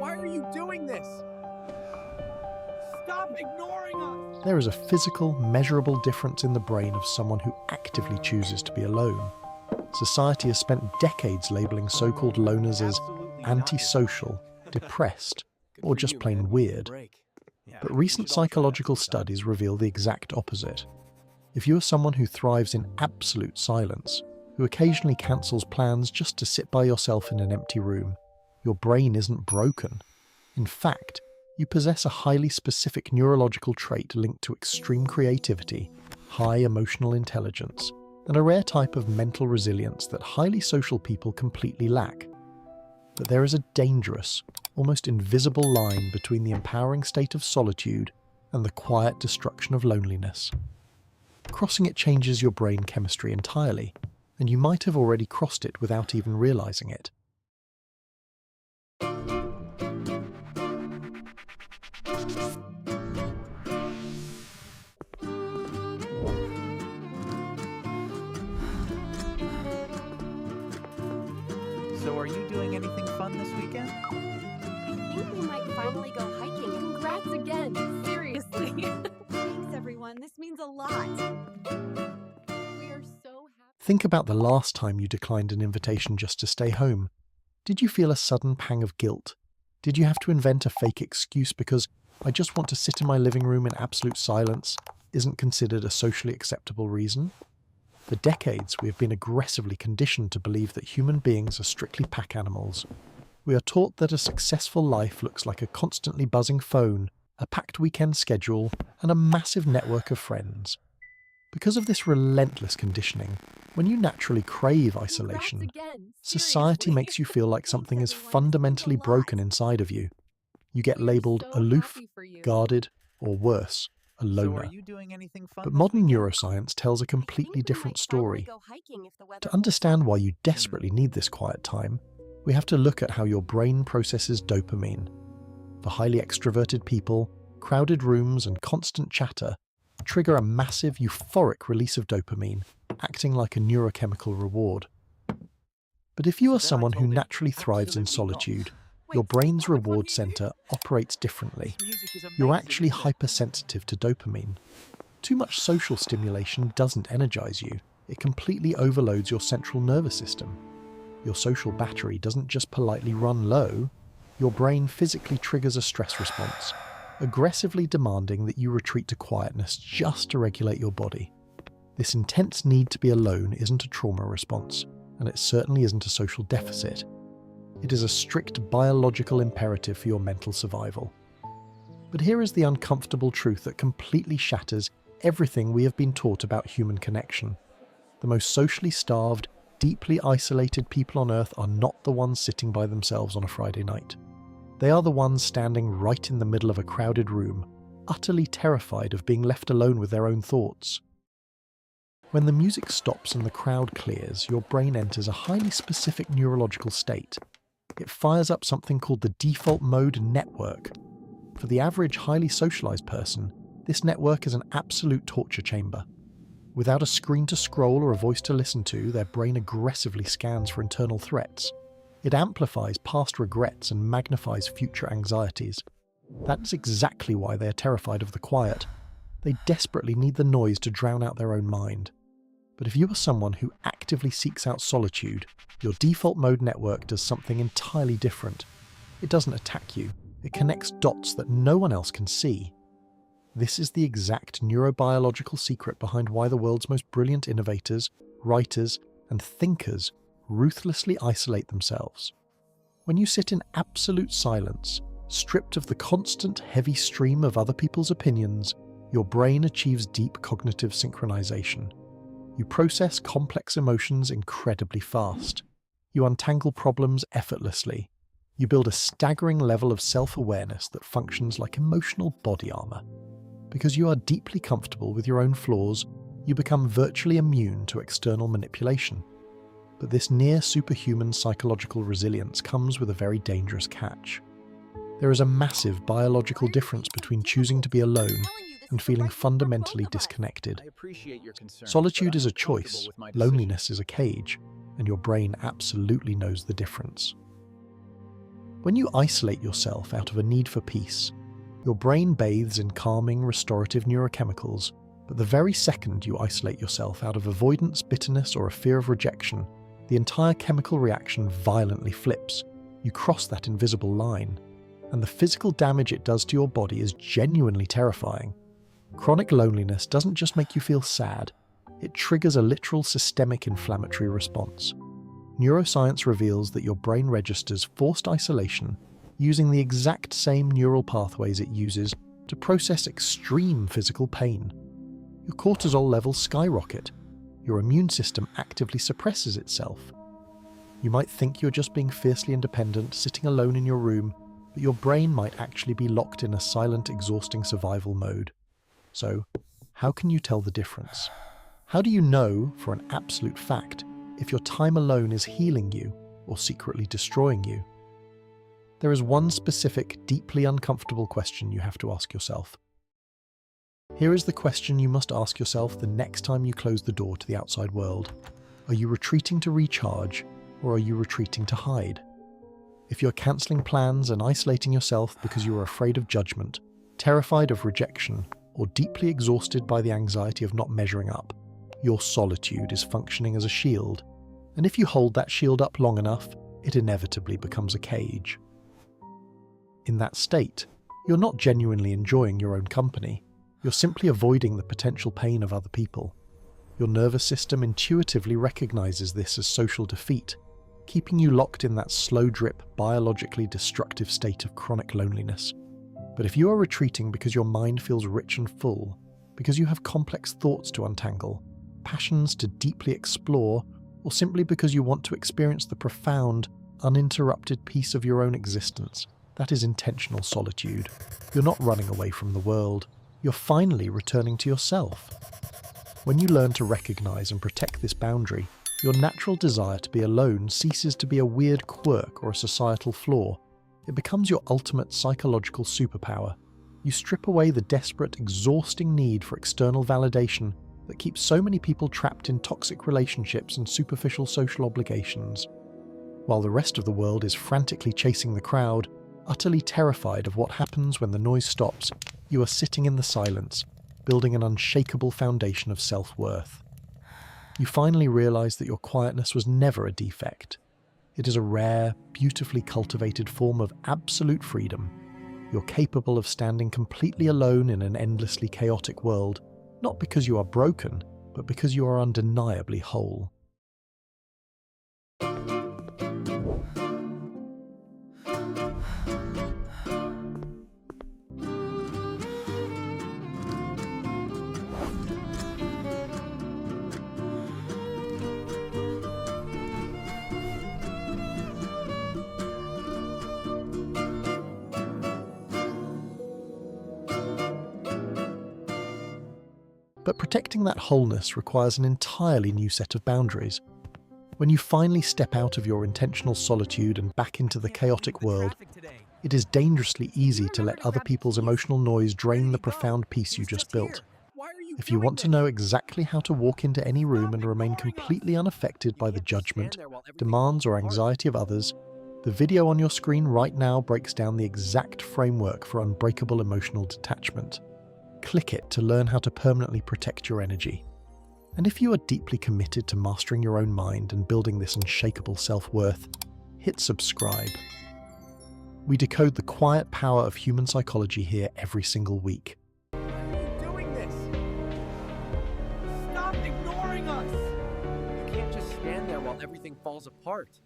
Why are you doing this? Stop ignoring us! There is a physical, measurable difference in the brain of someone who actively chooses to be alone. Society has spent decades labeling so-called loners as antisocial, depressed, or just plain weird. But recent psychological studies reveal the exact opposite. If you are someone who thrives in absolute silence, who occasionally cancels plans just to sit by yourself in an empty room, your brain isn't broken. In fact, you possess a highly specific neurological trait linked to extreme creativity, high emotional intelligence, and a rare type of mental resilience that highly social people completely lack. But there is a dangerous, almost invisible line between the empowering state of solitude and the quiet destruction of loneliness. Crossing it changes your brain chemistry entirely, and you might have already crossed it without even realizing it. So are you doing anything fun this weekend? I think we might finally go hiking. Congrats again, seriously. Thanks everyone, this means a lot. We are so happy. Think about the last time you declined an invitation just to stay home. Did you feel a sudden pang of guilt? Did you have to invent a fake excuse because "I just want to sit in my living room in absolute silence" isn't considered a socially acceptable reason? For decades, we have been aggressively conditioned to believe that human beings are strictly pack animals. We are taught that a successful life looks like a constantly buzzing phone, a packed weekend schedule, and a massive network of friends. Because of this relentless conditioning, when you naturally crave isolation, Congrats again, society seriously. makes you feel like something is Thanks, everyone, this means a fundamentally lot. broken inside of you. You get We are labelled so aloof, happy for you. guarded, or worse, a So loner. are you doing anything fun But this modern weekend? neuroscience tells a I think completely we different might finally story. go hiking if the weather To holds understand up. why you desperately need this quiet time, we have to look at how your brain processes dopamine. For highly extroverted people, crowded rooms and constant chatter trigger a massive euphoric release of dopamine, acting like a neurochemical reward. But if you are someone who naturally thrives in solitude, your Wait, brain's what? reward center operates differently. This music is You're amazing, actually isn't it? hypersensitive to dopamine. Too much social stimulation doesn't energize you. It completely overloads your central nervous system. Your social battery doesn't just politely run low. Your brain physically triggers a stress response, aggressively demanding that you retreat to quietness just to regulate your body. This intense need to be alone isn't a trauma response, and it certainly isn't a social deficit. It is a strict biological imperative for your mental survival. But here is the uncomfortable truth that completely shatters everything we have been taught about human connection. The most socially starved, deeply isolated people on Earth are not the ones sitting by themselves on a Friday night. They are the ones standing right in the middle of a crowded room, utterly terrified of being left alone with their own thoughts. When the music stops and the crowd clears, your brain enters a highly specific neurological state. It fires up something called the default mode network. For the average highly socialized person, this network is an absolute torture chamber. Without a screen to scroll or a voice to listen to, their brain aggressively scans for internal threats. It amplifies past regrets and magnifies future anxieties. That's exactly why they are terrified of the quiet. They desperately need the noise to drown out their own mind. But if you are someone who actively seeks out solitude, your default mode network does something entirely different. It doesn't attack you. It connects dots that no one else can see. This is the exact neurobiological secret behind why the world's most brilliant innovators, writers, and thinkers ruthlessly isolate themselves. When you sit in absolute silence, stripped of the constant heavy stream of other people's opinions, your brain achieves deep cognitive synchronization. You process complex emotions incredibly fast. You untangle problems effortlessly. You build a staggering level of self-awareness that functions like emotional body armor. Because you are deeply comfortable with your own flaws, you become virtually immune to external manipulation. But this near superhuman psychological resilience comes with a very dangerous catch. There is a massive biological difference between choosing to be alone and feeling fundamentally disconnected. I appreciate your concern. Solitude but is I'm a choice, comfortable with my decision. loneliness is a cage, and your brain absolutely knows the difference. When you isolate yourself out of a need for peace, your brain bathes in calming, restorative neurochemicals, but the very second you isolate yourself out of avoidance, bitterness, or a fear of rejection, the entire chemical reaction violently flips. You cross that invisible line, and the physical damage it does to your body is genuinely terrifying. Chronic loneliness doesn't just make you feel sad, it triggers a literal systemic inflammatory response. Neuroscience reveals that your brain registers forced isolation using the exact same neural pathways it uses to process extreme physical pain. Your cortisol levels skyrocket. Your immune system actively suppresses itself. You might think you're just being fiercely independent, sitting alone in your room, but your brain might actually be locked in a silent, exhausting survival mode. So, how can you tell the difference? How do you know, for an absolute fact, if your time alone is healing you or secretly destroying you? There is one specific, deeply uncomfortable question you have to ask yourself. Here is the question you must ask yourself the next time you close the door to the outside world. Are you retreating to recharge, or are you retreating to hide? If you're cancelling plans and isolating yourself because you are afraid of judgment, terrified of rejection, or deeply exhausted by the anxiety of not measuring up, your solitude is functioning as a shield. And if you hold that shield up long enough, it inevitably becomes a cage. In that state, you're not genuinely enjoying your own company. You're simply avoiding the potential pain of other people. Your nervous system intuitively recognizes this as social defeat, keeping you locked in that slow-drip, biologically destructive state of chronic loneliness. But if you are retreating because your mind feels rich and full, because you have complex thoughts to untangle, passions to deeply explore, or simply because you want to experience the profound, uninterrupted peace of your own existence, that is intentional solitude. You're not running away from the world. You're finally returning to yourself. When you learn to recognize and protect this boundary, your natural desire to be alone ceases to be a weird quirk or a societal flaw. It becomes your ultimate psychological superpower. You strip away the desperate, exhausting need for external validation that keeps so many people trapped in toxic relationships and superficial social obligations. While the rest of the world is frantically chasing the crowd, utterly terrified of what happens when the noise stops, you are sitting in the silence, building an unshakable foundation of self-worth. You finally realize that your quietness was never a defect. It is a rare, beautifully cultivated form of absolute freedom. You're capable of standing completely alone in an endlessly chaotic world, not because you are broken, but because you are undeniably whole. But protecting that wholeness requires an entirely new set of boundaries. When you finally step out of your intentional solitude and back into the chaotic world, it is dangerously easy to let other people's emotional noise drain the profound peace you just built. If you want to know exactly how to walk into any room and remain completely unaffected by the judgment, demands, or anxiety of others, the video on your screen right now breaks down the exact framework for unbreakable emotional detachment. Click it to learn how to permanently protect your energy. And if you are deeply committed to mastering your own mind and building this unshakable self-worth, hit subscribe. We decode the quiet power of human psychology here every single week. Why are you doing this? Stop ignoring us! You can't just stand there while everything falls apart.